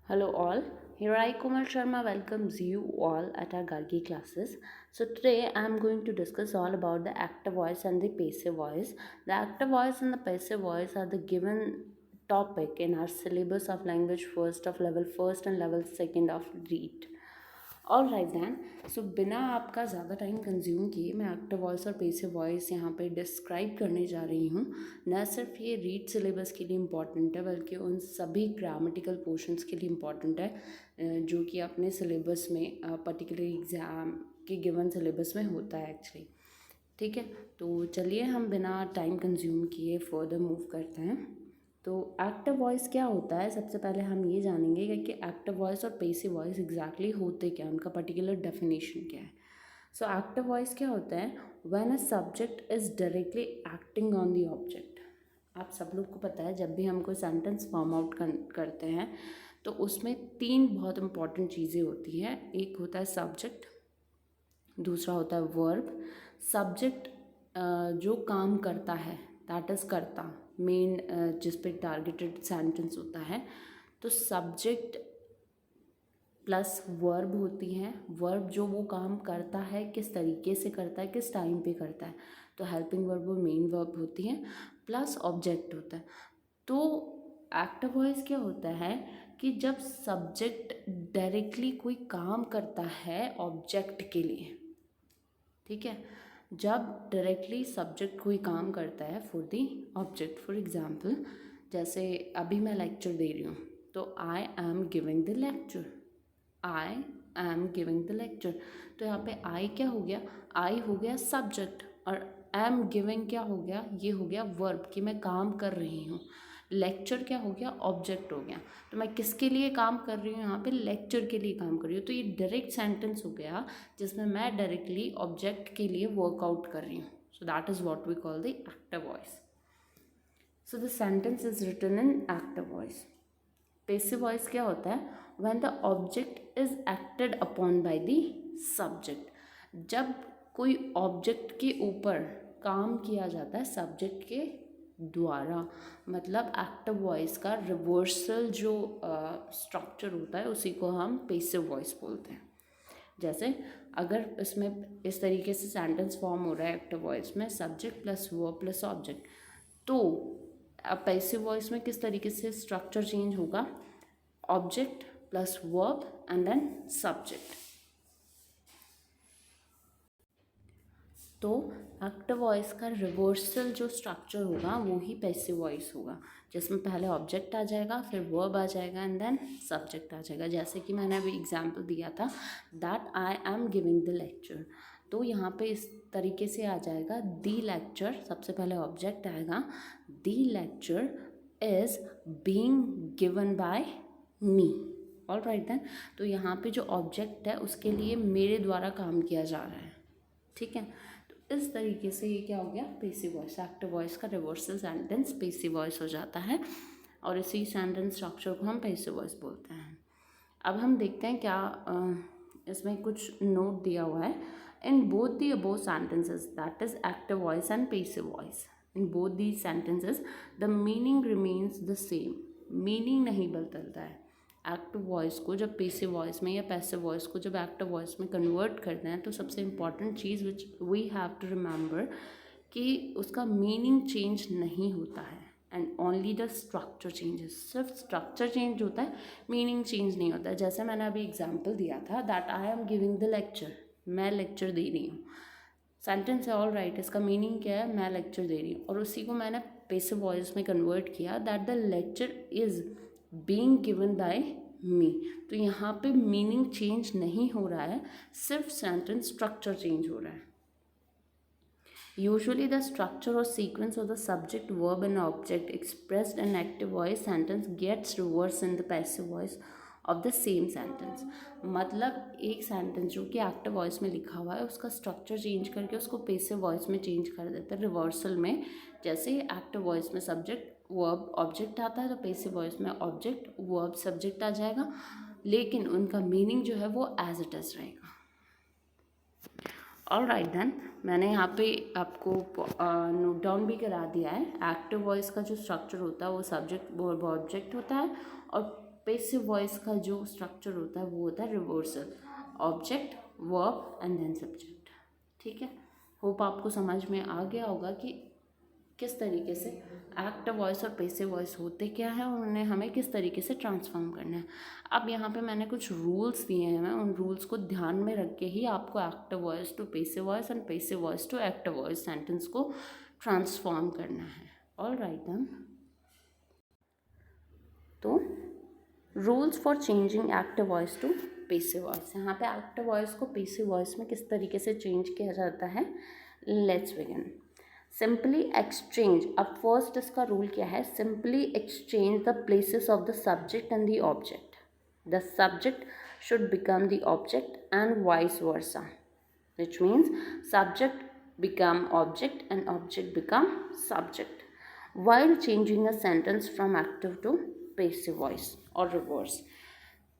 Hello all, here I Komal Sharma welcomes you all at our Gargi classes. So today I am going to discuss all about the active voice and the passive voice. The active voice and the passive voice are the given topic in our syllabus of language first of level first and level second of read. All right then so बिना आपका ज़्यादा time consume किए मैं active voice और passive voice यहाँ पे describe करने जा रही हूँ। न सिर्फ ये रीड सिलेबस के लिए इम्पॉर्टेंट है बल्कि उन सभी ग्रामेटिकल पोर्शंस के लिए इम्पॉर्टेंट है जो कि अपने सिलेबस में पर्टिकुलर एग्ज़ाम के गिवन सिलेबस में होता है एक्चुअली। ठीक है, तो चलिए हम बिना टाइम कंज्यूम किए फर्दर मूव करते हैं। तो एक्टिव वॉइस क्या होता है, सबसे पहले हम ये जानेंगे कि एक्टिव वॉइस और पेसिव वॉइस एग्जैक्टली होते क्या, उनका पर्टिकुलर डेफिनेशन क्या है। सो एक्टिव वॉइस क्या होता है, when a subject is directly acting on the object. आप सब लोग को पता है जब भी हम कोई सेंटेंस फॉर्म आउट करते हैं तो उसमें तीन बहुत इंपॉर्टेंट चीज़ें होती हैं। एक होता है सब्जेक्ट, दूसरा होता है वर्ब। सब्जेक्ट जो काम करता है, दैट इज़ करता, मेन जिस पे टारगेटेड सेंटेंस होता है। तो सब्जेक्ट प्लस वर्ब होती हैं। वर्ब जो वो काम करता है, किस तरीके से करता है, किस टाइम पे करता है, तो हेल्पिंग वर्ब और मेन वर्ब होती हैं, प्लस ऑब्जेक्ट होता है। तो एक्टिव वॉइस क्या होता है कि जब सब्जेक्ट डायरेक्टली कोई काम करता है ऑब्जेक्ट के लिए, ठीक है, जब डायरेक्टली सब्जेक्ट कोई काम करता है for the object. For example, जैसे अभी मैं लेक्चर दे रही हूँ तो I am giving the lecture, I am giving the lecture. तो यहाँ पे आई क्या हो गया, आई हो गया सब्जेक्ट, और एम गिविंग क्या हो गया, ये हो गया वर्ब कि मैं काम कर रही हूँ। लेक्चर क्या हो गया, ऑब्जेक्ट हो गया। तो मैं किसके लिए काम कर रही हूँ, यहाँ पे लेक्चर के लिए काम कर रही हूँ। तो ये डायरेक्ट सेंटेंस हो गया जिसमें मैं डायरेक्टली ऑब्जेक्ट के लिए वर्कआउट कर रही हूँ। So that is what we call the active voice. So the sentence is written in active voice. Passive voice क्या होता है, when the object is acted upon by the subject. जब कोई ऑब्जेक्ट के ऊपर काम किया जाता है सब्जेक्ट के द्वारा, मतलब एक्टिव वॉइस का रिवर्सल जो स्ट्रक्चर होता है उसी को हम पेसिव वॉइस बोलते हैं। जैसे अगर इसमें इस तरीके से सेंटेंस फॉर्म हो रहा है एक्टिव वॉइस में, subject plus verb plus object, तो अब पैसिव वॉइस में किस तरीके से स्ट्रक्चर चेंज होगा, object plus verb and then subject. तो एक्टिव वॉइस का रिवर्सल जो स्ट्रक्चर होगा वो ही पैसिव वॉइस होगा, जिसमें पहले ऑब्जेक्ट आ जाएगा, फिर वर्ब आ जाएगा एंड देन सब्जेक्ट आ जाएगा। जैसे कि मैंने अभी एग्जांपल दिया था, that I am giving the lecture. तो यहाँ पे इस तरीके से आ जाएगा दी लेक्चर, सबसे पहले ऑब्जेक्ट आएगा, the lecture is being given by me. All right then, तो यहाँ पे जो ऑब्जेक्ट है उसके लिए मेरे द्वारा काम किया जा रहा है। ठीक है, तो इस तरीके से ये क्या हो गया, पेसिव वॉइस। एक्टिव वॉइस का रिवर्सल सेंटेंस पेसिव वॉइस हो जाता है और इसी सेंटेंस स्ट्रक्चर को हम पेसिव वॉइस बोलते हैं। अब हम देखते हैं क्या इसमें कुछ नोट दिया हुआ है। In both the above sentences, that is active voice and passive voice, in both the sentences the meaning remains the same. Meaning नहीं बदलता है। एक्टिव वॉइस को जब पेसिव वॉइस में या पैसिव वॉइस को जब एक्टिव वॉइस में कन्वर्ट करते हैं तो सबसे इम्पॉर्टेंट चीज़ which we have to remember कि उसका मीनिंग चेंज नहीं होता है and only the structure changes. सिर्फ स्ट्रक्चर चेंज होता है, मीनिंग चेंज नहीं होता है। जैसे मैंने अभी एग्जाम्पल दिया था, that I am giving the lecture, मैं लेक्चर दे रही हूँ। सेंटेंस है ऑल राइट, इसका मीनिंग क्या है, मैं लेक्चर दे रही हूँ, और उसी को मैंने पेसिव वॉइस में कन्वर्ट किया, that the lecture is being given by me. तो यहाँ पे मीनिंग चेंज नहीं हो रहा है, सिर्फ सेंटेंस स्ट्रक्चर चेंज हो रहा है। Usually the structure or sequence of the subject, verb and object expressed in active voice sentence gets reversed in the passive voice of the same sentence। मतलब एक सेंटेंस जो कि एक्टिव वॉइस में लिखा हुआ है उसका स्ट्रक्चर चेंज करके उसको पेसिव वॉइस में चेंज कर देते हैं रिवर्सल में। जैसे एक्टिव वॉइस में सब्जेक्ट वर्ब ऑब्जेक्ट आता है तो पेसिव वॉइस में ऑब्जेक्ट वर्ब सब्जेक्ट आ जाएगा, लेकिन उनका मीनिंग जो है वो एज इट इज़ रहेगा। ऑल राइट देन, मैंने यहाँ पे आपको नोट डाउन भी करा दिया है। एक्टिव वॉइस का जो स्ट्रक्चर होता है वो सब्जेक्ट वर्ब ऑब्जेक्ट होता है, और पैसिव वॉइस का जो स्ट्रक्चर होता है वो होता है reversal, object, verb and then subject. ठीक है, होप आपको समझ में आ गया होगा कि किस तरीके से एक्टिव वॉइस और पैसिव वॉइस होते क्या है और उन्हें हमें किस तरीके से ट्रांसफॉर्म करना है। अब यहाँ पे मैंने कुछ रूल्स दिए हैं, मैं उन रूल्स को ध्यान में रख के ही आपको active voice to passive voice and passive voice to active voice sentence को ट्रांसफॉर्म करना है। ऑल राइट देन, तो rules for changing active voice to passive voice. यहाँ पे एक्टिव वॉइस को पैसिव वॉइस में किस तरीके से चेंज किया जाता है, लेट्स बिगिन। सिंपली एक्सचेंज, अब फर्स्ट इसका रूल क्या है, simply exchange the places of the subject and the object. The subject should become the object and vice versa, which means subject become object and object become subject while changing a sentence from active to passive voice or reverse।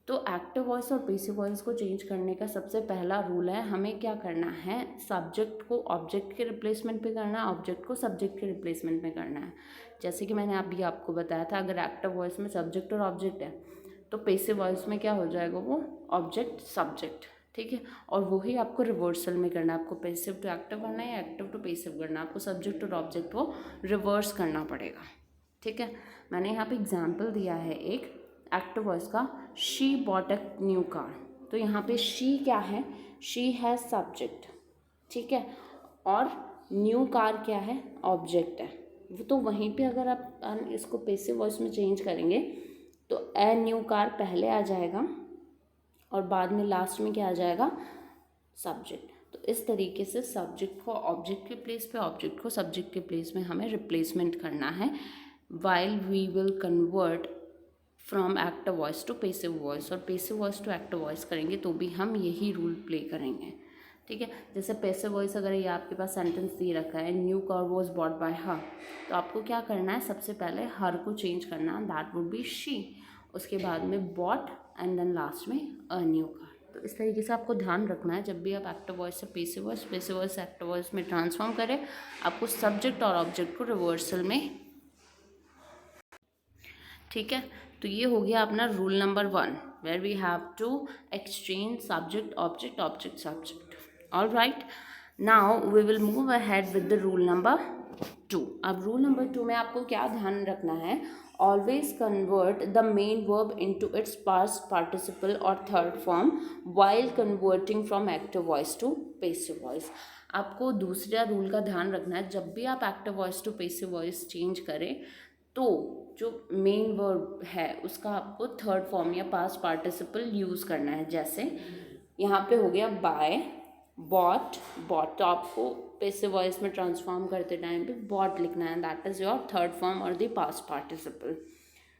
तो active voice और passive voice को change करने का सबसे पहला rule है, हमें क्या करना है, सब्जेक्ट को ऑब्जेक्ट के रिप्लेसमेंट पे करना है, ऑब्जेक्ट को सब्जेक्ट के रिप्लेसमेंट में करना है। जैसे कि मैंने अभी आपको बताया था, अगर एक्टिव वॉइस में सब्जेक्ट और ऑब्जेक्ट है तो पैसिव वॉइस में क्या हो जाएगा, वो ऑब्जेक्ट सब्जेक्ट। ठीक है, और वही आपको रिवर्सल में करना है, आपको पैसिव टू एक्टिव करना है या एक्टिव टू पैसिव करना है, आपको सब्जेक्ट और ऑब्जेक्ट को रिवर्स करना पड़ेगा। ठीक है, मैंने यहाँ पे एग्जाम्पल दिया है एक एक्टिव वॉइस का, she bought a new car. तो यहाँ पे शी क्या है, शी है सब्जेक्ट। ठीक है, और न्यू कार क्या है, ऑब्जेक्ट है। तो वहीं पे अगर आप इसको पैसिव वॉइस में चेंज करेंगे तो ए न्यू कार पहले आ जाएगा और बाद में लास्ट में क्या आ जाएगा, सब्जेक्ट। तो इस तरीके से सब्जेक्ट को ऑब्जेक्ट के प्लेस पे, ऑब्जेक्ट को सब्जेक्ट के प्लेस में हमें रिप्लेसमेंट करना है while we will convert from active voice to passive voice. और passive voice to active voice करेंगे तो भी हम यही रूल प्ले करेंगे। ठीक है, जैसे पैसिव वॉइस अगर ये आपके पास सेंटेंस दे रखा है, new car was bought bye her, तो आपको क्या करना है, सबसे पहले हर को चेंज करना है, दैट वुड बी शी, उसके बाद में बॉट एंड देन लास्ट में अ न्यू कार। तो इस तरीके से आपको ध्यान रखना है, जब भी आप एक्टिव वॉइस से पैसिव वॉइस, पैसिव वॉइस से एक्टिव वॉइस में ट्रांसफॉर्म करें, आपको सब्जेक्ट और ऑब्जेक्ट को रिवर्सल में। ठीक है, तो ये हो गया अपना rule number 1, where we have to exchange subject object, object subject. All right, now we will move ahead with the rule number 2। अब रूल नंबर 2 में आपको क्या ध्यान रखना है, always convert the main verb into its past participle और third form while converting from active voice to passive voice. आपको दूसरा रूल का ध्यान रखना है, जब भी आप active voice to passive voice change करें तो जो मेन वर्ब है उसका आपको थर्ड फॉर्म या पास्ट पार्टिसिपल यूज़ करना है। जैसे यहाँ पे हो गया बाय, बॉट, बॉट, तो आपको पैसिव वॉइस में ट्रांसफॉर्म करते टाइम पे बॉट लिखना है, that is your third form और the past participle.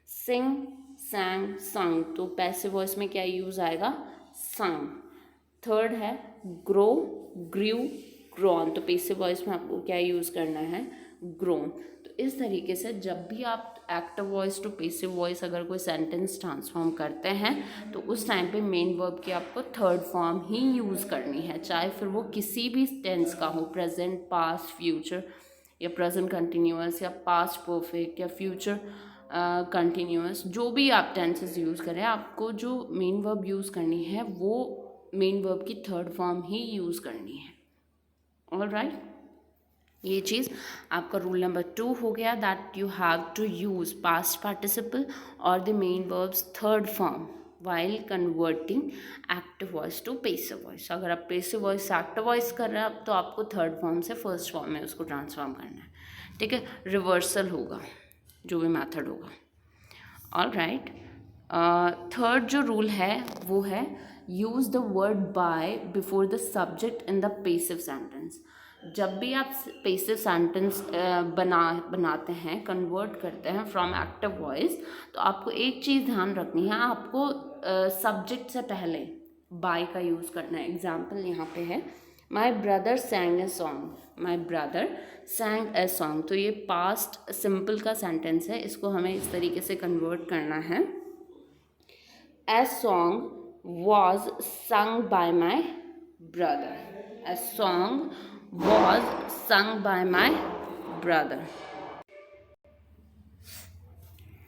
Sing, sang, sung, तो पैसिव वॉइस में क्या यूज़ आएगा, संग। थर्ड है ग्रो, ग्रू, ग्रोन, तो पैसिव वॉइस में आपको क्या यूज़ करना है, ग्रोन। तो इस तरीके से जब भी आप active voice to passive voice अगर कोई सेंटेंस ट्रांसफॉर्म करते हैं तो उस टाइम पे मेन वर्ब की आपको थर्ड फॉर्म ही यूज़ करनी है, चाहे फिर वो किसी भी टेंस का हो, प्रेजेंट, पास्ट, फ्यूचर या प्रेजेंट कंटिन्यूअस या पास्ट परफेक्ट या फ्यूचर कंटिन्यूअस, जो भी आप टेंसेस यूज़ करें, आपको जो मेन वर्ब यूज़ करनी है वो मेन वर्ब की थर्ड फॉर्म ही यूज़ करनी है। ऑल राइट, ये चीज़ आपका रूल नंबर 2 हो गया, that you have to use past participle और the main verbs third form while converting active voice to passive voice. अगर आप पैसिव वॉइस से एक्टिव वॉइस कर रहे हैं तो आपको थर्ड फॉर्म से फर्स्ट फॉर्म में उसको ट्रांसफॉर्म करना है। ठीक है, रिवर्सल होगा जो भी मेथड होगा। ऑल राइट, थर्ड जो रूल है वो है use the word by before the subject in the passive sentence. जब भी आप पैसिव सेंटेंस बनाते हैं, कन्वर्ट करते हैं फ्रॉम एक्टिव वॉइस, तो आपको एक चीज़ ध्यान रखनी है, आपको सब्जेक्ट से पहले बाय का यूज़ करना है। एग्जाम्पल यहाँ पे है, my brother सैंग a song, my brother सैंग a song, तो ये पास्ट सिंपल का सेंटेंस है, इसको हमें इस तरीके से कन्वर्ट करना है, a song was sung by my brother, a song was sung by my brother.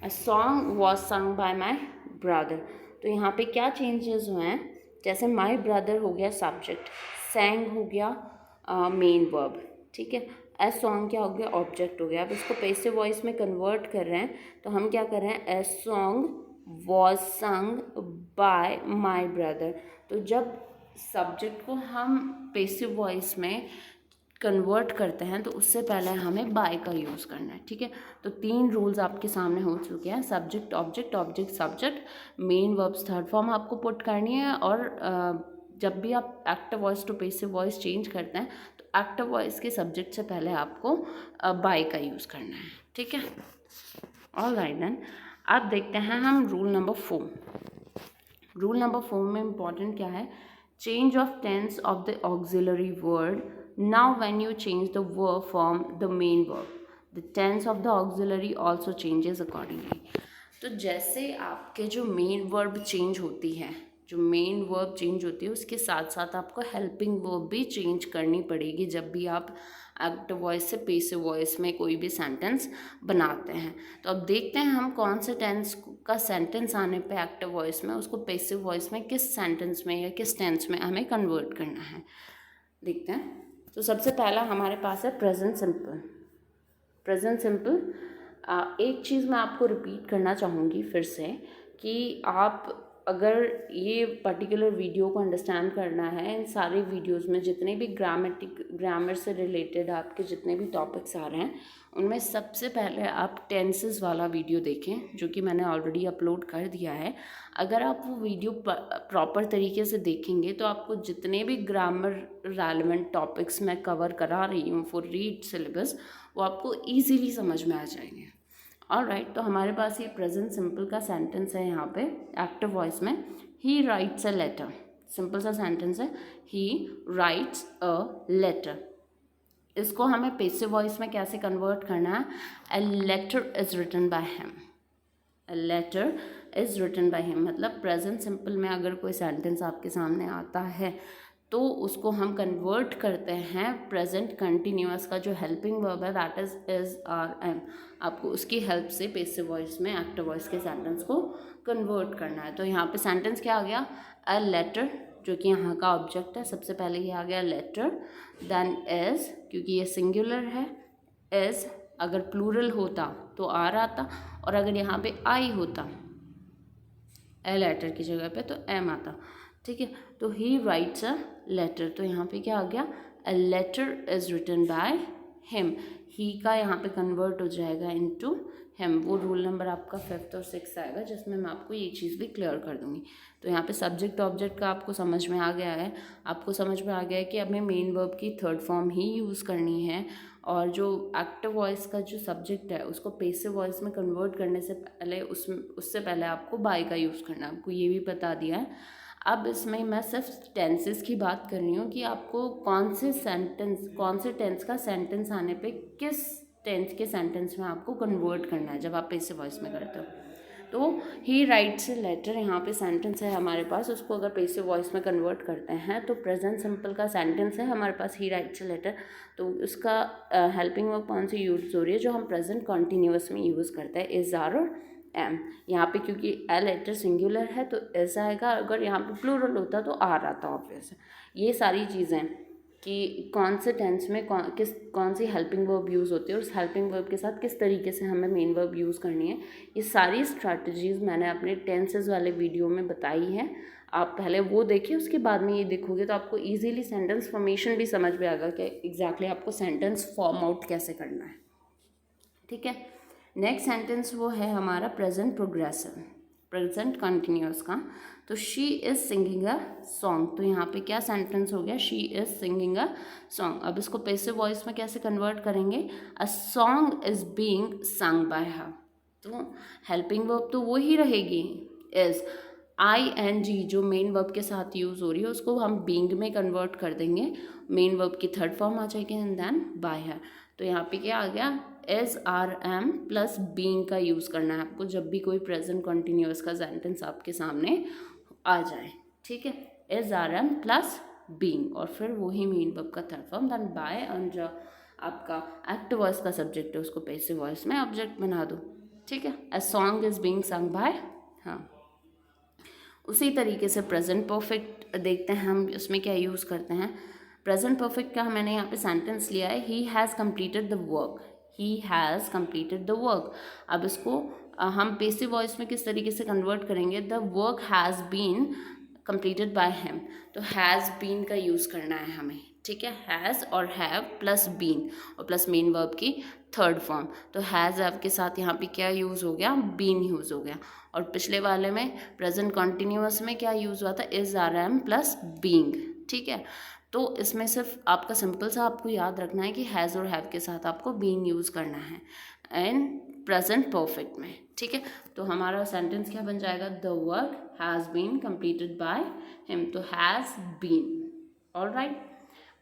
A song was sung by my brother. तो यहाँ पे क्या चेंजेस हुए हैं, जैसे माई ब्रदर हो गया सब्जेक्ट, सैंग हो गया मेन वर्ब, ठीक है। ए सॉन्ग क्या हो गया, ऑब्जेक्ट हो गया। अब इसको पैसिव वॉइस में कन्वर्ट कर रहे हैं तो हम क्या कर रहे हैं, a song was sung by my brother. तो जब सब्जेक्ट को हम पैसिव वॉइस में कन्वर्ट करते हैं तो उससे पहले हमें बाय का यूज़ करना है, ठीक है। तो 3 रूल्स आपके सामने हो चुके हैं, subject object, object subject, main verbs third form आपको पुट करनी है। और जब भी आप active voice to passive voice change करते हैं तो एक्टिव वॉइस के सब्जेक्ट से पहले आपको बाय का यूज़ करना है, ठीक है। ऑल राइट देन, अब देखते हैं हम रूल नंबर 4। रूल नंबर 4 में इम्पॉर्टेंट क्या है, change of tense of the auxiliary word. Now when you change the verb from the main verb, the tense of the auxiliary also changes accordingly. तो जैसे आपके जो मेन वर्ब चेंज होती है, जो मेन वर्ब चेंज होती है उसके साथ साथ आपको हेल्पिंग वर्ब भी चेंज करनी पड़ेगी जब भी आप एक्टिव वॉइस से पैसिव वॉइस में कोई भी सेंटेंस बनाते हैं। तो अब देखते हैं हम कौन से टेंस का सेंटेंस आने पे एक्टिव वॉइस में उसको पैसिव वॉइस में किस सेंटेंस में या किस टेंस में हमें कन्वर्ट करना है, देखते हैं। तो सबसे पहला हमारे पास है प्रेजेंट सिंपल। प्रेजेंट सिंपल, एक चीज़ मैं आपको रिपीट करना चाहूँगी फिर से कि आप अगर ये पर्टिकुलर वीडियो को अंडरस्टैंड करना है, इन सारे वीडियोस में जितने भी ग्रामर से रिलेटेड आपके जितने भी टॉपिक्स आ रहे हैं उनमें सबसे पहले आप टेंसेस वाला वीडियो देखें जो कि मैंने ऑलरेडी अपलोड कर दिया है। अगर आप वो वीडियो प्रॉपर तरीके से देखेंगे तो आपको जितने भी ग्रामर रेलेवेंट टॉपिक्स मैं कवर करा रही हूँ फॉर रीड सिलेबस वो आपको ईजीली समझ में आ जाएंगे। ऑल राइट, तो हमारे पास ये प्रेजेंट सिंपल का सेंटेंस है यहाँ पे एक्टिव वॉइस में, he writes a letter. Simple सा सेंटेंस है, ही राइट्स अ लेटर। इसको हमें पैसिव वॉइस में कैसे कन्वर्ट करना है, a letter is written by him. A letter is written by him मतलब प्रेजेंट सिंपल में अगर कोई सेंटेंस आपके सामने आता है तो उसको हम कन्वर्ट करते हैं प्रेजेंट कंटिन्यूअस का जो हेल्पिंग वर्ब है दैट इज आर एम। आपको उसकी हेल्प से पैसिव वॉइस में एक्टिव वॉइस के सेंटेंस को कन्वर्ट करना है। तो यहाँ पे सेंटेंस क्या आ गया, अ लेटर जो कि यहाँ का ऑब्जेक्ट है, सबसे पहले ये आ गया लेटर, देन इज क्योंकि ये सिंगुलर है, इज अगर प्लूरल होता तो आर आता और अगर यहाँ पे आई होता ए लेटर की जगह पे तो एम आता, ठीक है। तो ही राइट्स अ लेटर, तो यहाँ पे क्या आ गया, a letter is written by him. He का यहाँ पे कन्वर्ट हो जाएगा इनटू हिम। वो रूल नंबर आपका 5th और 6th आएगा जिसमें मैं आपको ये चीज़ भी क्लियर कर दूँगी। तो यहाँ पे सब्जेक्ट ऑब्जेक्ट का आपको समझ में आ गया है, आपको समझ में आ गया है कि हमें मेन वर्ब की थर्ड फॉर्म ही यूज़ करनी है और जो एक्टिव वॉइस का जो सब्जेक्ट है उसको पैसिव वॉइस में कन्वर्ट करने से पहले उससे पहले आपको बाय का यूज़ करना है, आपको ये भी बता दिया है। अब इसमें मैं सिर्फ टेंसेस की बात कर रही हूँ कि आपको कौन से टेंस का सेंटेंस आने पे किस टेंस के सेंटेंस में आपको कन्वर्ट करना है जब आप पैसिव वॉइस में करते हो। तो ही राइट्स अ लेटर यहाँ पे सेंटेंस है हमारे पास, उसको अगर पैसिव वॉइस में कन्वर्ट करते हैं तो प्रेजेंट सिंपल का सेंटेंस है हमारे पास ही राइट्स अ लेटर। तो उसका हेल्पिंग वर्ब कौन सी यूज़ हो रही है जो हम प्रेजेंट कॉन्टीन्यूअस में यूज़ करते हैं, इज आर और एम। यहाँ पे क्योंकि ए लेटर सिंगुलर है तो एस आएगा, अगर यहाँ पे प्लूरल होता तो आर आता ऑब्वियस। ये सारी चीज़ें कि कौन से टेंस में कौन सी हेल्पिंग वर्ब यूज़ होती है और उस हेल्पिंग वर्ब के साथ किस तरीके से हमें मेन वर्ब यूज़ करनी है, ये सारी स्ट्रैटेजीज़ मैंने अपने टेंसेस वाले वीडियो में बताई हैं। आप पहले वो देखिए, उसके बाद में ये देखोगे तो आपको ईजीली सेंटेंस फॉर्मेशन भी समझ में आएगा कि एग्जैक्टली आपको सेंटेंस फॉर्म आउट कैसे करना है, ठीक है। नेक्स्ट सेंटेंस वो है हमारा प्रेजेंट प्रोग्रेसिव, प्रेजेंट कंटिन्यूअस का। तो she is singing a song, तो यहाँ पे क्या सेंटेंस हो गया, she is singing a song. अब इसको पैसिव वॉइस में कैसे कन्वर्ट करेंगे, a song is being sung by her. तो हेल्पिंग वर्ब तो वो ही रहेगी इज़, ING जो मेन वर्ब के साथ यूज़ हो रही है उसको हम बीइंग में कन्वर्ट कर देंगे, मेन वर्ब की थर्ड फॉर्म आ जाएगी एंड देन बाय हर। तो यहाँ पे क्या आ गया, is are am plus being का यूज़ करना है आपको जब भी कोई प्रेजेंट कॉन्टीन्यूअस का सेंटेंस आपके सामने आ जाए, ठीक है। Is are am plus being और फिर वही मेन वर्ब का थर्ड फॉर्म देन बाय, और जो आपका एक्टिव वॉइस का सब्जेक्ट है उसको पैसिव वॉइस में ऑब्जेक्ट बना दो, ठीक है। A song is being sung by, हाँ उसी तरीके से प्रेजेंट परफेक्ट देखते हैं हम, उसमें क्या यूज़ करते हैं। प्रेजेंट परफेक्ट का मैंने यहाँ पे सेंटेंस लिया है, he has completed the work, he has completed the work. अब इसको हम पेसिव वॉइस में किस तरीके से कन्वर्ट करेंगे, the work has been completed by him, तो हैज़ बीन का यूज़ करना है हमें, ठीक है। हैज़ और हैव प्लस बीन और प्लस मेन वर्ब की थर्ड फॉर्म, तो हैज़ हैव के साथ यहाँ पे क्या यूज़ हो गया, बीन यूज़ हो गया। और पिछले वाले में प्रेजेंट कॉन्टिन्यूअस में क्या यूज़ हुआ था, is are am plus being, ठीक है। तो इसमें सिर्फ आपका सिंपल सा आपको याद रखना है कि हैज़ और हैव के साथ आपको बीन यूज़ करना है एंड प्रेजेंट परफेक्ट में, ठीक है। तो हमारा सेंटेंस क्या बन जाएगा, the work has been completed by him, तो has been. Alright,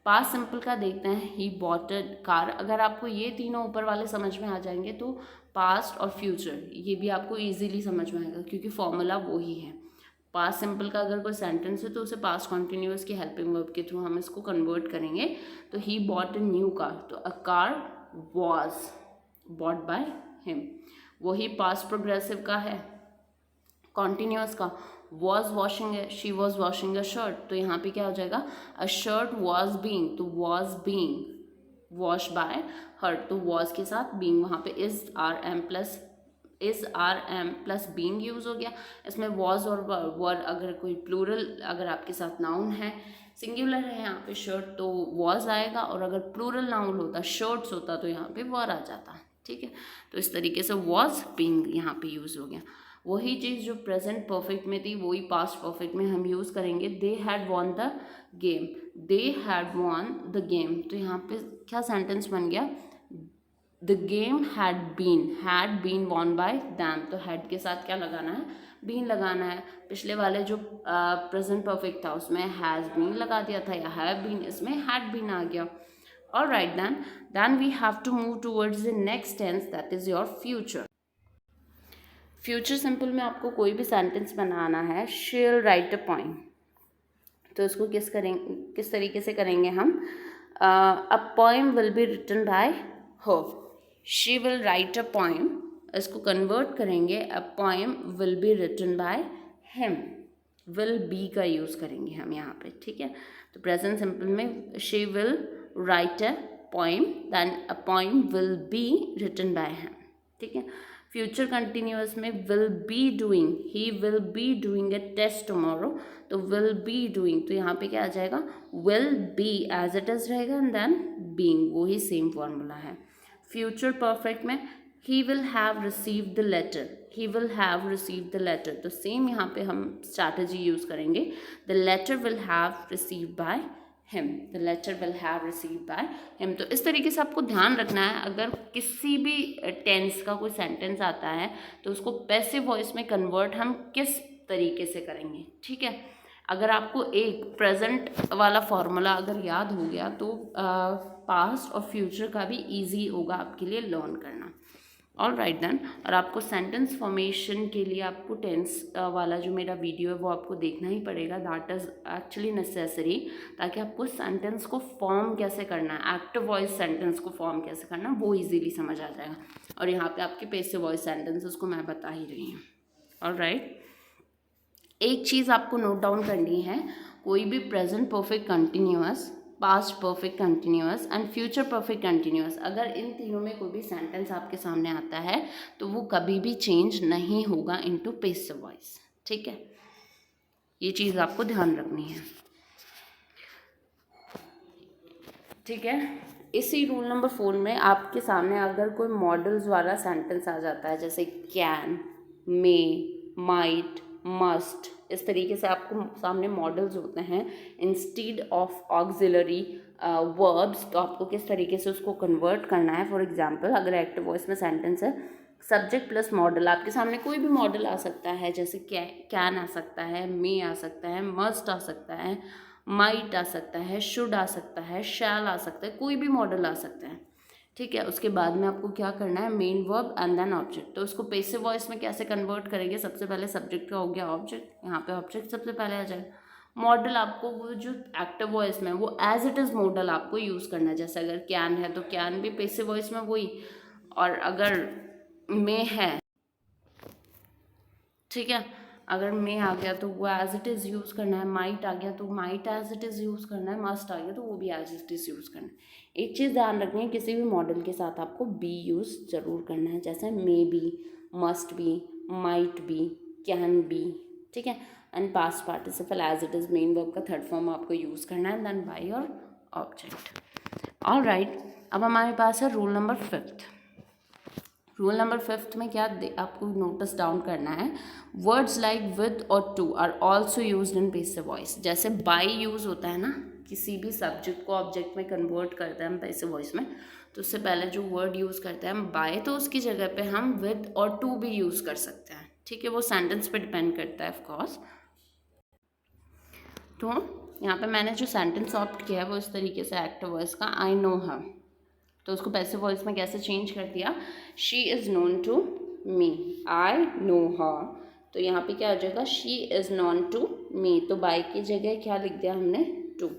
past simple का देखते हैं, ही बॉट अ कार। अगर आपको ये तीनों ऊपर वाले समझ में आ जाएंगे तो पास्ट और फ्यूचर ये भी आपको इजीली समझ में आएगा, क्योंकि फॉर्मूला वो ही है। पास्ट सिंपल का अगर कोई सेंटेंस है तो उसे पास्ट कॉन्टिन्यूअस की हेल्पिंग वर्ब के थ्रू हम इसको कन्वर्ट करेंगे। तो he bought a new car, तो a car was bought by him. वही पास्ट प्रोग्रेसिव का है, कॉन्टिन्यूअस का, वॉज वॉशिंग है, she was washing a shirt, तो यहाँ पे क्या हो जाएगा, अ शर्ट वॉज बीइंग, तो was being wash by her, तो वॉज के साथ बीइंग, वहाँ पे is are am plus being use हो गया। इसमें वॉज और वर अगर कोई प्लूरल अगर आपके साथ नाउन है, सिंगुलर है यहाँ पे शर्ट, तो वॉज आएगा, और अगर प्लूरल नाउन होता, शर्ट्स होता, तो यहाँ पे वर आ जाता, ठीक है। तो इस तरीके से वॉज बीइंग यहाँ पे यूज हो गया। वही चीज़ जो प्रेजेंट परफेक्ट में थी वही पास्ट परफेक्ट में हम यूज़ करेंगे, they had won the game, they had won the game, तो यहाँ पे क्या सेंटेंस बन गया, the game had been won by them, तो हैड के साथ क्या लगाना है, बीन लगाना है। पिछले वाले जो प्रेजेंट परफेक्ट था उसमें हैज़ बीन लगा दिया था या हैव बीन, इसमें हैड बीन आ गया। Alright, then we have to move towards the next tense, that is your future. Future simple में आपको कोई भी सेंटेंस बनाना है, she will write a poem, तो इसको किस तरीके से करेंगे हम, a poem will be written by her, she will write a poem, इसको कन्वर्ट करेंगे, a poem will be written by him, will B का यूज़ करेंगे हम यहाँ पे, ठीक है। तो प्रेजेंट सिंपल में she will write a poem, then a poem will be written by him, ठीक है। फ्यूचर कंटिन्यूअस में will be doing, he will be doing a test tomorrow, तो विल बी डूइंग, तो यहाँ पे क्या आ जाएगा, will be as it is रहेगा एंड देन बीइंग, वही सेम फॉर्मूला है। फ्यूचर परफेक्ट में he will have received the letter, he will have received the letter, तो सेम यहाँ पे हम स्ट्रैटेजी यूज करेंगे, the letter will have received by him, the letter will have received by him. तो इस तरीके से आपको ध्यान रखना है, अगर किसी भी टेंस का कोई सेंटेंस आता है तो उसको पैसिव वॉइस में कन्वर्ट हम किस तरीके से करेंगे, ठीक है। अगर आपको एक प्रेजेंट वाला फॉर्मूला अगर याद हो गया तो पास्ट और फ्यूचर का भी इजी होगा आपके लिए लर्न करना। ऑल राइट देन, और आपको सेंटेंस फॉर्मेशन के लिए आपको टेंस वाला जो मेरा वीडियो है वो आपको देखना ही पड़ेगा, दैट इज़ एक्चुअली नेसेसरी, ताकि आपको सेंटेंस को फॉर्म कैसे करना है, एक्टिव वॉइस सेंटेंस को फॉर्म कैसे करना है वो इजीली समझ आ जाएगा। और यहाँ पे आपके पैसिव वॉइस सेंटेंसेस को मैं बता ही रही हूँ। ऑल राइट, एक चीज़ आपको नोट डाउन करनी है, कोई भी present perfect continuous, past perfect continuous and future perfect continuous, अगर इन तीनों में कोई भी सेंटेंस आपके सामने आता है तो वो कभी भी चेंज नहीं होगा इनटू पैसिव वॉइस, ठीक है। ये चीज़ आपको ध्यान रखनी है, ठीक है। इसी रूल नंबर 4 में आपके सामने अगर कोई मॉडल्स वाला सेंटेंस आ जाता है, जैसे कैन, मे, माइट, मस्ट, इस तरीके से आपको सामने मॉडल्स होते हैं इंस्टीड ऑफ ऑक्सिलरी वर्ब्स, तो आपको किस तरीके से उसको कन्वर्ट करना है। फॉर एग्जांपल, अगर एक्टिव वॉइस में सेंटेंस है, सब्जेक्ट प्लस मॉडल, आपके सामने कोई भी मॉडल आ सकता है, जैसे कैन आ सकता है, मे आ सकता है, मस्ट आ सकता है, माइट आ सकता है, शुड आ सकता है, शैल आ सकता है, कोई भी मॉडल आ सकता है, ठीक है। उसके बाद में आपको क्या करना है, main verb and then object. तो उसको पैसिव वॉइस में कैसे कन्वर्ट करेंगे, सबसे पहले सब्जेक्ट का हो गया ऑब्जेक्ट, यहाँ पे ऑब्जेक्ट सबसे पहले आ जाएगा। मॉडल आपको वो जो एक्टिव वॉइस में वो एज इट इज़ मॉडल आपको यूज़ करना है, जैसे अगर कैन है तो कैन भी पैसिव वॉइस में वही, और अगर मे है, ठीक है, अगर मे आ गया तो वो एज इट इज़ यूज़ करना है, माइट आ गया तो might as it is use करना है, मस्ट आ गया तो वो भी एज इट इज़ यूज़ करना है। एक चीज़ ध्यान रखनी है, किसी भी मॉडल के साथ आपको बी यूज़ ज़रूर करना है, जैसे may be, must be, might be, can be, ठीक है। And past participle as it is main verb का थर्ड फॉर्म आपको यूज़ करना है, then by your object. All right, अब हमारे पास है रूल नंबर 5। रूल नंबर 5 में क्या आपको नोटिस डाउन करना है, वर्ड्स लाइक विद और to are also use in passive voice. जैसे बाय यूज़ होता है ना, किसी भी सब्जेक्ट को ऑब्जेक्ट में कन्वर्ट करते हैं हम पैसिव वॉइस में, तो उससे पहले जो वर्ड यूज़ करते हैं हम बाय, तो उसकी जगह पे हम विद और टू भी यूज़ कर सकते हैं, ठीक है। वो सेंटेंस पे डिपेंड करता है ऑफकोर्स। तो यहाँ पे मैंने जो सेंटेंस ऑप्ट किया है वो इस तरीके से एक्टिव वॉइस का, आई नो हर, तो उसको पैसिव वॉइस में कैसे चेंज कर दिया, she is known to me, I know her, तो यहाँ पे क्या हो जाएगा, she is known to me, तो बाय की जगह क्या लिख दिया हमने, टू।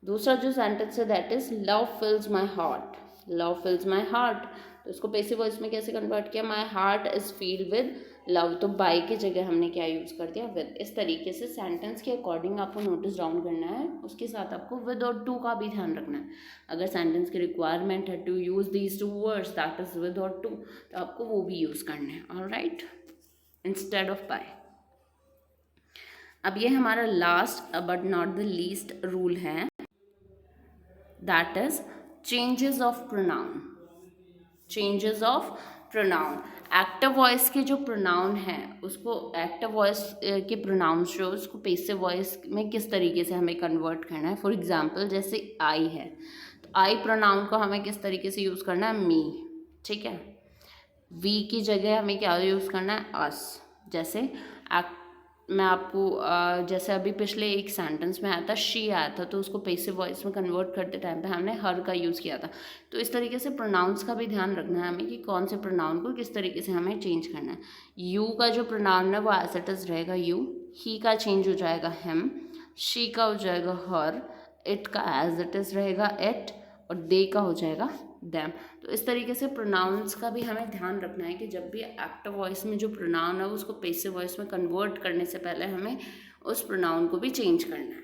दूसरा जो सेंटेंस है that is love fills my heart, love fills my heart, तो इसको पैसिव वॉइस में कैसे कन्वर्ट किया, my heart is filled with love, तो बाय की जगह हमने क्या यूज़ कर दिया, विद। इस तरीके से सेंटेंस के अकॉर्डिंग आपको नोटिस डाउन करना है, उसके साथ आपको विद और टू का भी ध्यान रखना है। अगर सेंटेंस की रिक्वायरमेंट है to use these two words that is with और टू, तो आपको वो भी यूज़ करना है, ऑलराइट, इंस्टेड ऑफ बाय। अब ये हमारा last but not the least rule है, that is changes of pronoun. Changes of pronoun, active voice के जो प्रोनाउन है उसको, एक्टिव वॉइस के प्रोनाउंस जो उसको पैसिव वॉइस में किस तरीके से हमें कन्वर्ट करना है। फॉर एग्जांपल जैसे आई है, तो आई प्रोनाउन को हमें किस तरीके से यूज़ करना है, मी, ठीक है। वी की जगह हमें क्या यूज़ करना है, अस। जैसे मैं आपको जैसे अभी पिछले एक सेंटेंस में आया था शी आया था, तो उसको पैसिव वॉइस में कन्वर्ट करते टाइम पे हमने हर का यूज़ किया था। तो इस तरीके से प्रोनाउंस का भी ध्यान रखना है हमें कि कौन से प्रोनाउन को किस तरीके से हमें चेंज करना है। यू का जो प्रोनाउन है वो एज इट इज़ रहेगा यू, ही का चेंज हो जाएगा हिम, शी का हो जाएगा हर, इट का एज इट इज़ रहेगा इट, और दे का हो जाएगा दैम। तो इस तरीके से प्रोनाउंस का भी हमें ध्यान रखना है कि जब भी एक्टिव वॉइस में जो प्रोनाउन है उसको पैसिव वॉइस में कन्वर्ट करने से पहले हमें उस प्रोनाउन को भी चेंज करना है,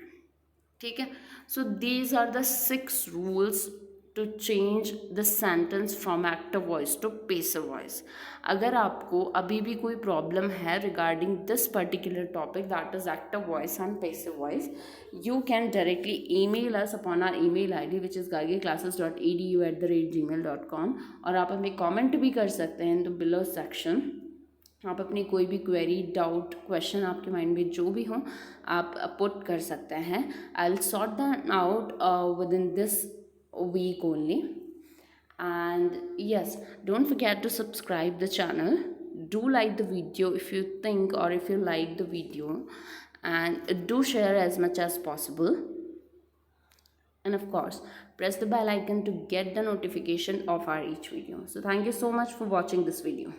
ठीक है। So these are the 6 rules to change the sentence from active voice to passive voice. अगर आपको अभी भी कोई प्रॉब्लम है regarding this particular topic that is active voice and passive voice, you can directly email us upon our email id which is gargiclasses.edu@gmail.com, और आप हमें comment भी कर सकते हैं इन द बिलो सेक्शन। आप अपनी कोई भी क्वेरी, डाउट, क्वेश्चन आपके माइंड में जो भी हो आप पुट कर सकते हैं। I will sort that out with in this week only. And yes, don't forget to subscribe the channel. Do like the video if you think or if you like the video, and do share as much as possible, and of course press the bell icon to get the notification of our each video. So thank you so much for watching this video.